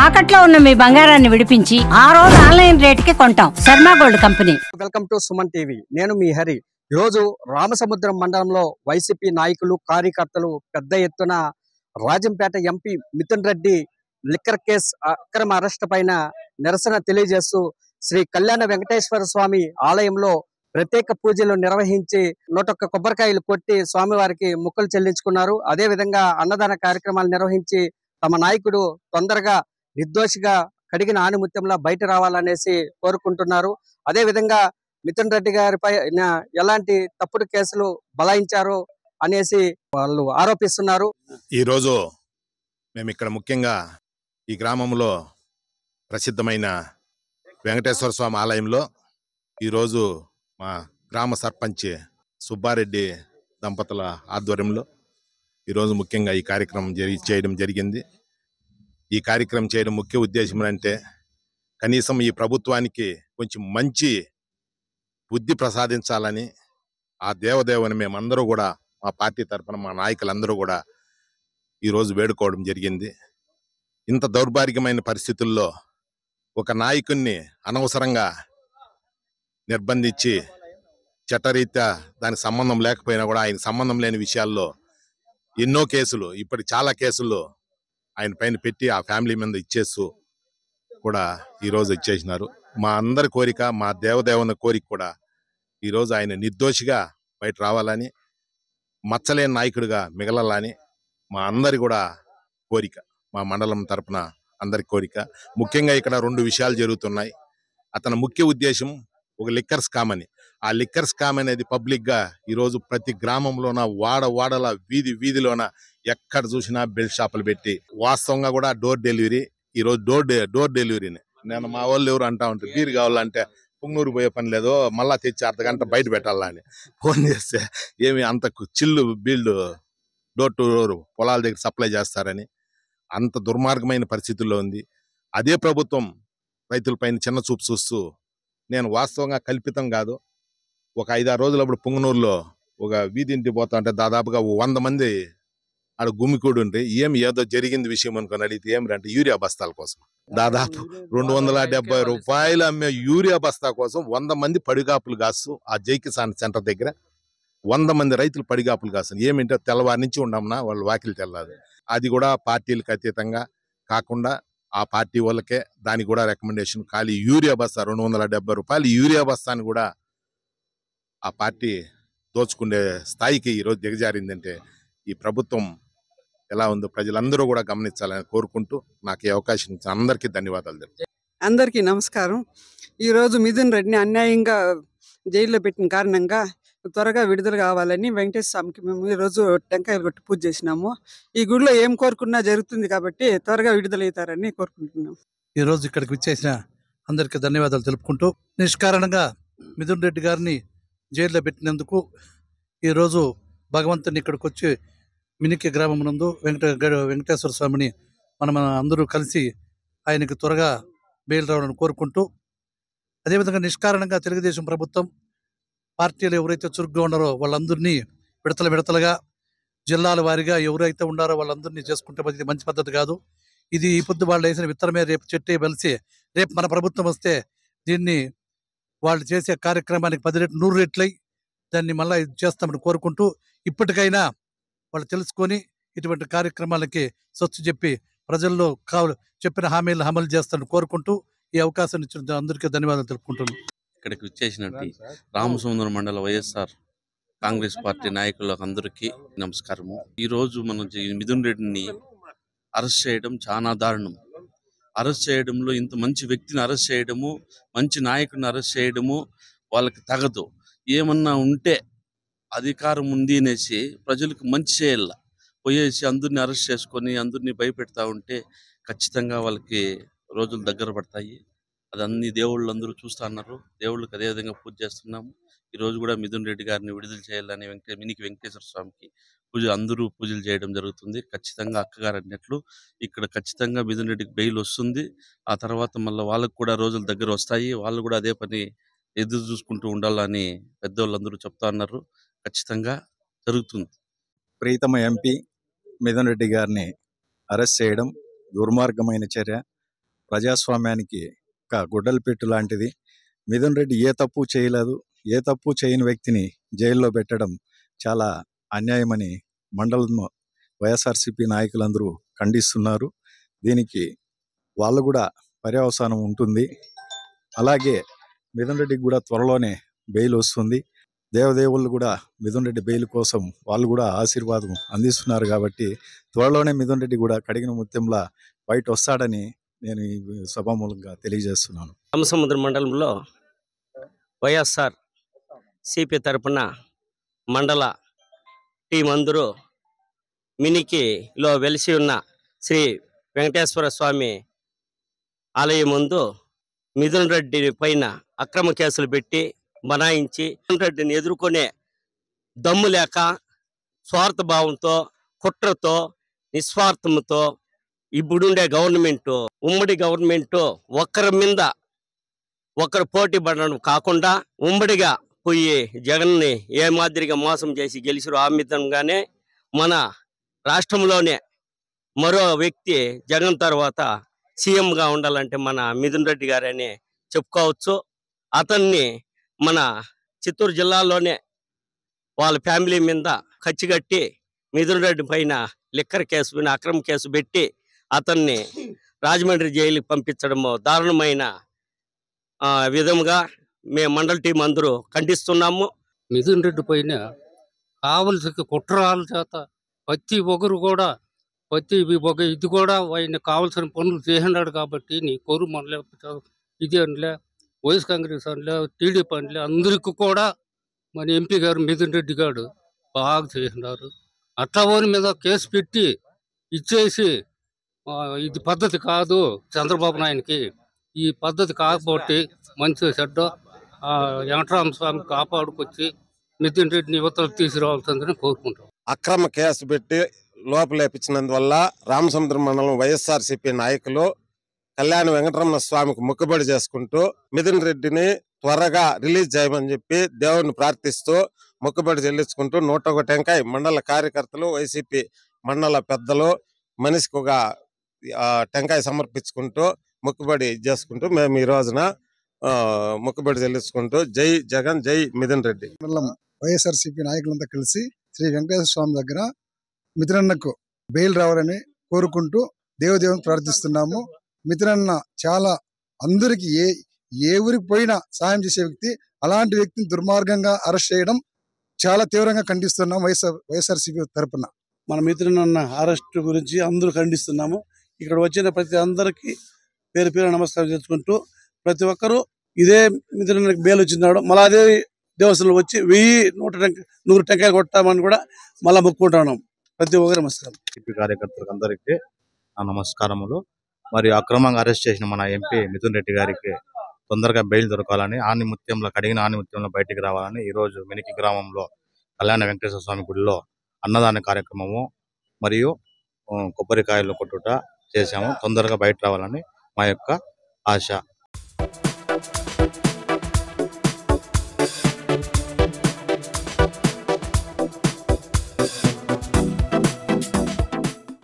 తాకట్లో ఉన్న మీ బంగారాన్ని విడిపించి ఆ రోజు ఆన్లైన్ రేటుకి కొంటాం. Sharma gold company. Welcome to Suman TV. నేను మీ హరి. ఈరోజు రామసముద్రం మండలంలో వైసీపీ నాయకులు కార్యకర్తలు పెద్ద ఎత్తున Rajampet MP Mithun Reddy liquor case అక్రమ అరెస్టు పైన నిరసన తెలియజేస్తూ శ్రీ కళ్యాణ వెంకటేశ్వర స్వామి ఆలయంలో ప్రత్యేక పూజలు నిర్వహించి 101 కొబ్బరికాయలు కొట్టి స్వామివారికి మొక్కులు చెల్లించుకున్నారు. అదే విధంగా అన్నదాన కార్యక్రమాలు నిర్వహించి తమ నాయకుడు తొందరగా నిర్దోషిగా కడిగిన ఆణిముత్యంలా బయట రావాలనేసి కోరుకుంటున్నారు. అదే విధంగా మిథున్ రెడ్డి గారిపై ఎలాంటి తప్పుడు కేసులు బలాయించారు అనేసి వాళ్ళు ఆరోపిస్తున్నారు. ఈ రోజు మేము ఇక్కడ ముఖ్యంగా ఈ గ్రామంలో ప్రసిద్ధమైన వెంకటేశ్వర స్వామి ఆలయంలో ఈరోజు మా గ్రామ సర్పంచ్ సుబ్బారెడ్డి దంపతుల ఆధ్వర్యంలో ఈరోజు ముఖ్యంగా ఈ కార్యక్రమం చేయడం జరిగింది. ఈ కార్యక్రమం చేయడం ముఖ్య ఉద్దేశం అంటే కనీసం ఈ ప్రభుత్వానికి కొంచెం మంచి బుద్ధి ప్రసాదించాలని ఆ దేవదేవుని మేమందరూ కూడా మా పార్టీ తరఫున మా నాయకులందరూ కూడా ఈరోజు వేడుకోవడం జరిగింది. ఇంత దౌర్భాగ్యమైన పరిస్థితుల్లో ఒక నాయకుడిని అనవసరంగా నిర్బంధించి చట్టరీత్యా దానికి సంబంధం లేకపోయినా కూడా ఆయన సంబంధం లేని విషయాల్లో ఎన్నో కేసులు ఇప్పటి చాలా కేసుల్లో ఆయన పైన పెట్టి ఆ ఫ్యామిలీ మీద ఇచ్చేస్తూ కూడా ఈరోజు ఇచ్చేసినారు. మా అందరి కోరిక, మా దేవదేవుని కోరిక కూడా ఈరోజు ఆయన నిర్దోషిగా బయట రావాలని, మచ్చలేని నాయకుడిగా మిగలాలని మా అందరి కూడా కోరిక, మా మండలం తరపున అందరి కోరిక. ముఖ్యంగా ఇక్కడ 2 విషయాలు జరుగుతున్నాయి. అతని ముఖ్య ఉద్దేశం ఒక లిక్కర్ స్కామ్ అని. ఆ లిక్కర్ స్కామ్ అనేది పబ్లిక్ గా ఈరోజు ప్రతి గ్రామంలోన వాడల వీధిలోన ఎక్కడ చూసినా బెల్ట్ షాపులు పెట్టి వాస్తవంగా కూడా డోర్ డెలివరీ. ఈరోజు డోర్ డెలివరీని నేను మా వాళ్ళు ఎవరు అంటా ఉంటారు, బీరు కావాలంటే పుంగనూరు పోయే పని లేదు, మళ్ళా తెచ్చి అర్ధగంట బయట పెట్టాలని ఫోన్ చేస్తే ఏమి అంత చిల్లు బీల్డ్ డోర్ టు డోర్ పొలాల దగ్గర సప్లై చేస్తారని అంత దుర్మార్గమైన పరిస్థితుల్లో ఉంది. అదే ప్రభుత్వం రైతులపైన చిన్న చూపు చూస్తూ, నేను వాస్తవంగా కల్పితం కాదు, ఒక 5-6 రోజులప్పుడు పుంగనూరులో ఒక వీధింటి పోతా ఉంటే దాదాపుగా 100 మంది ఆడ గుమికూడు ఉంటే ఏదో జరిగింది విషయం అనుకుని అడిగితే ఏమిటంటే యూరియా బస్తాల కోసం దాదాపు 270 రూపాయలు అమ్మే యూరియా బస్తా కోసం 100 మంది పడిగాపులు కాస్తూ ఆ జై కిసాన్ సెంటర్ దగ్గర 100 మంది రైతులు పడిగాపులు కాస్తారు. ఏమిటో తెల్లవారి నుంచి ఉండమన్నా వాళ్ళు వాకిలి తెల్లాలి. అది కూడా పార్టీలకు అతీతంగా కాకుండా ఆ పార్టీ వాళ్ళకే దానికి కూడా రికమెండేషన్. ఖాళీ యూరియా బస్తా 270 రూపాయలు యూరియా బస్తాని కూడా ఆ పార్టీ దోచుకునే స్థాయికి ఈరోజు దిగజారిందంటే ఈ ప్రభుత్వం ఎలా ఉందో ప్రజలందరూ కూడా గమనించాలని కోరుకుంటూ నాకు ఈ అవకాశం ఇచ్చిన అందరికీ ధన్యవాదాలు. అందరికీ నమస్కారం. ఈరోజు మిథున్ రెడ్డిని అన్యాయంగా జైల్లో పెట్టిన కారణంగా త్వరగా విడుదల కావాలని వెంకటేశ్వర స్వామికి మేము ఈరోజు టెంకాయలు కొట్టి పూజ చేసినాము. ఈ గుడిలో ఏం కోరుకున్నా జరుగుతుంది కాబట్టి త్వరగా విడుదలవుతారని కోరుకుంటున్నాం. ఈరోజు ఇక్కడికి విచ్చేసిన అందరికీ ధన్యవాదాలు తెలుపుకుంటూ, నిష్కారణంగా మిథున్ రెడ్డి గారిని జైల్లో పెట్టినందుకు ఈరోజు భగవంతుని ఇక్కడికి వచ్చి మినికి గ్రామం నందు వెంకటేశ్వర స్వామిని మనం అందరూ కలిసి ఆయనకి త్వరగా బెయిల్ రావాలని కోరుకుంటూ, అదేవిధంగా నిష్కారణంగా తెలుగుదేశం ప్రభుత్వం పార్టీలు ఎవరైతే చురుగ్గా ఉన్నారో వాళ్ళందరినీ విడతలుగా జిల్లాల వారీగా ఎవరైతే ఉన్నారో వాళ్ళందరినీ చేసుకుంటే ఇది మంచి పద్ధతి కాదు. ఇది ఈ పొద్దు వాళ్ళు వేసిన విత్తనమే రేపు చెట్టే బలిసి రేపు మన ప్రభుత్వం వస్తే దీన్ని వాళ్ళు చేసే కార్యక్రమానికి 10 రెట్లు 100 రెట్లై దాన్ని మళ్ళీ చేస్తామని కోరుకుంటూ, ఇప్పటికైనా వాళ్ళు తెలుసుకొని ఇటువంటి కార్యక్రమాలకి స్వచ్ఛ చెప్పి ప్రజల్లో చెప్పిన హామీలను అమలు చేస్తారని కోరుకుంటూ ఈ అవకాశాన్ని ఇచ్చిన అందరికీ ధన్యవాదాలు తెలుపుకుంటున్నాను. ఇక్కడికి వచ్చేసినట్టు రామసముద్రం మండల వైఎస్ఆర్ కాంగ్రెస్ పార్టీ నాయకులకు అందరికీ నమస్కారము. ఈరోజు మనం మిథున్ రెడ్డిని అరెస్ట్ చేయడం చాలా దారుణం. అరెస్ట్ చేయడంలో ఇంత మంచి వ్యక్తిని అరెస్ట్ చేయడము, మంచి నాయకుడిని అరెస్ట్ చేయడము వాళ్ళకి తగదు. ఏమన్నా ఉంటే అధికారం ఉంది అనేసి ప్రజలకు మంచి చేయాల పోయేసి అందరిని అరెస్ట్ చేసుకొని అందరినీ భయపెడతా ఉంటే ఖచ్చితంగా వాళ్ళకి రోజులు దగ్గర పడతాయి. అది అన్ని దేవుళ్ళు అందరూ చూస్తూ అన్నారు. దేవుళ్ళకి అదేవిధంగా పూజ చేస్తున్నాము. ఈరోజు కూడా మిథున్ రెడ్డి గారిని విడుదల చేయాలని మినికి వెంకటేశ్వర స్వామికి అందరూ పూజలు చేయడం జరుగుతుంది. ఖచ్చితంగా అక్కగారు అన్నట్లు ఇక్కడ ఖచ్చితంగా మిథున్ రెడ్డికి బెయిల్ వస్తుంది. ఆ తర్వాత మళ్ళీ వాళ్ళకు కూడా రోజులు దగ్గర వస్తాయి. వాళ్ళు కూడా అదే పని ఎదురు చూసుకుంటూ ఉండాలని పెద్దవాళ్ళందరూ చెప్తా ఉన్నారు. ఖచ్చితంగా జరుగుతుంది. ప్రీతమ ఎంపీ మిథున్ రెడ్డి గారిని అరెస్ట్ చేయడం దుర్మార్గమైన చర్య. ప్రజాస్వామ్యానికి ఒక గుడ్డలపెట్టు లాంటిది. మిథున్ రెడ్డి ఏ తప్పు చేయలేదు. ఏ తప్పు చేయని వ్యక్తిని జైల్లో పెట్టడం చాలా అన్యాయమని మండలం వైఎస్ఆర్సీపీ నాయకులందరూ ఖండిస్తున్నారు. దీనికి వాళ్ళు కూడా పర్యవసానం ఉంటుంది. అలాగే మిథున్ రెడ్డికి కూడా త్వరలోనే బెయిల్ వస్తుంది. దేవదేవుళ్ళు కూడా మిథున్ రెడ్డి బెయిల్ కోసం వాళ్ళు కూడా ఆశీర్వాదం అందిస్తున్నారు. కాబట్టి త్వరలోనే మిథున్ రెడ్డి కూడా కడిగిన ముత్యంలా బయట వస్తాడని నేను ఈ సభామూలంగా తెలియజేస్తున్నాను. రామసముద్రం మండలంలో వైఎస్ఆర్ సిపి తరపున మండల టీం అందరూ మినికిలో వెలిసి ఉన్న శ్రీ వెంకటేశ్వర స్వామి ఆలయం ముందు మిథున్ రెడ్డి పైన అక్రమ కేసులు పెట్టి బనాయించి మిథున్ రెడ్డిని ఎదుర్కొనే దమ్ము లేక స్వార్థ భావంతో కుట్రతో నిస్వార్థంతో ఇప్పుడుండే గవర్నమెంట్ ఉమ్మడి గవర్నమెంట్ ఒకరి మీద ఒకరు పోటీ పడడం కాకుండా ఉమ్మడిగా పోయి జగన్ని ఏ మాదిరిగా మోసం చేసి గెలిచిరు ఆ విధంగానే మన రాష్ట్రంలోనే మరో వ్యక్తి జగన్ తర్వాత సీఎంగా ఉండాలంటే మన మిథున్ రెడ్డి గారని చెప్పుకోవచ్చు. అతన్ని మన చిత్తూరు జిల్లాలోనే వాళ్ళ ఫ్యామిలీ మీద కచ్చిగట్టి మిథున్ రెడ్డి పైన లిక్కర్ కేసు పైన అక్రమ కేసు పెట్టి అతన్ని రాజమండ్రి జైలుకి పంపించడము దారుణమైన విధంగా మేము మండల టీం అందరూ ఖండిస్తున్నాము. మిథున్ రెడ్డి పైన కావలసిన కుట్రాల చేత ప్రతి ఒక్కరు కూడా ఇది కూడా ఆయన కావాల్సిన పనులు చేసినాడు. కాబట్టి నీ కోరు మనలే ఇది అనలే వైఎస్ కాంగ్రెస్ అనలే టీడీపీ అనలే అందరికీ కూడా మన ఎంపీ గారు మిథున్ రెడ్డి గారు బాగా చేసినారు. అట్లా మీద కేసు పెట్టి ఇచ్చేసి ఇది పద్ధతి కాదు చంద్రబాబు నాయునికి, ఈ పద్ధతి కాకపోతే మంచి చెడ్డ వెంకటరామ స్వామి కాపాడుకొచ్చి మిథున్ రెడ్డిని యువతలకు తీసుకురావాల్సిందని కోరుకుంటాం. అక్రమ కేసు పెట్టి లోపలేపించినందువల్ల రామసముద్రం మండలం వైఎస్ఆర్సీపీ నాయకులు కళ్యాణ వెంకటరమణ స్వామికి మొక్కుబడి చేసుకుంటూ మిథున్ రెడ్డిని త్వరగా రిలీజ్ చేయమని చెప్పి దేవుడిని ప్రార్థిస్తూ మొక్కుబడి చెల్లించుకుంటూ 101 టెంకాయ మండల కార్యకర్తలు వైసీపీ మండల పెద్దలు మనిషికి ఒక టెంకాయ సమర్పించుకుంటూ మొక్కుబడి చేసుకుంటూ మేము ఈ రోజున మొక్కుబడి చెల్లించుకుంటూ జై జగన్ జై మిథున్ రెడ్డి. మండలం వైఎస్ఆర్సీపీ నాయకులంతా కలిసి శ్రీ వెంకటేశ్వర స్వామి దగ్గర మిథునన్నకు బెయిల్ రావాలని కోరుకుంటూ దేవదేవుని ప్రార్థిస్తున్నాము. మిథునన్న చాలా అందరికి ఏ ఊరికి పోయినా సాయం చేసే వ్యక్తి. అలాంటి వ్యక్తిని దుర్మార్గంగా అరెస్ట్ చేయడం చాలా తీవ్రంగా ఖండిస్తున్నాం వైఎస్ఆర్సీపీ తరపున. మన మిథునన్న అరెస్ట్ గురించి అందరూ ఖండిస్తున్నాము. ఇక్కడ వచ్చిన ప్రతి అందరికీ పేరు పేరు నమస్కారం చేసుకుంటూ ప్రతి ఒక్కరూ ఇదే మిథునన్నకి బెయిల్ వచ్చినాడు మళ్ళీ అదే దేవస్థానంలో వచ్చి 100 టెంకాయలు కొట్టామని కూడా మళ్ళీ మొక్కుంటున్నాం. ప్రతి ఒక్కరు నమస్కారం. కార్యకర్తలకు అందరికీ నమస్కారములు. మరి అక్రమంగా అరెస్ట్ చేసిన మన ఎంపీ మిథున్ రెడ్డి గారికి తొందరగా బెయిల్ దొరకాలని, ఆనిముత్యంలో కడిగిన ఆనిముత్యంలో బయటికి రావాలని ఈరోజు మినికి గ్రామంలో కళ్యాణ వెంకటేశ్వర స్వామి గుడిలో అన్నదాన కార్యక్రమము మరియు కొబ్బరికాయలు కొట్టుట చేశాము. తొందరగా బయట రావాలని మా యొక్క ఆశ.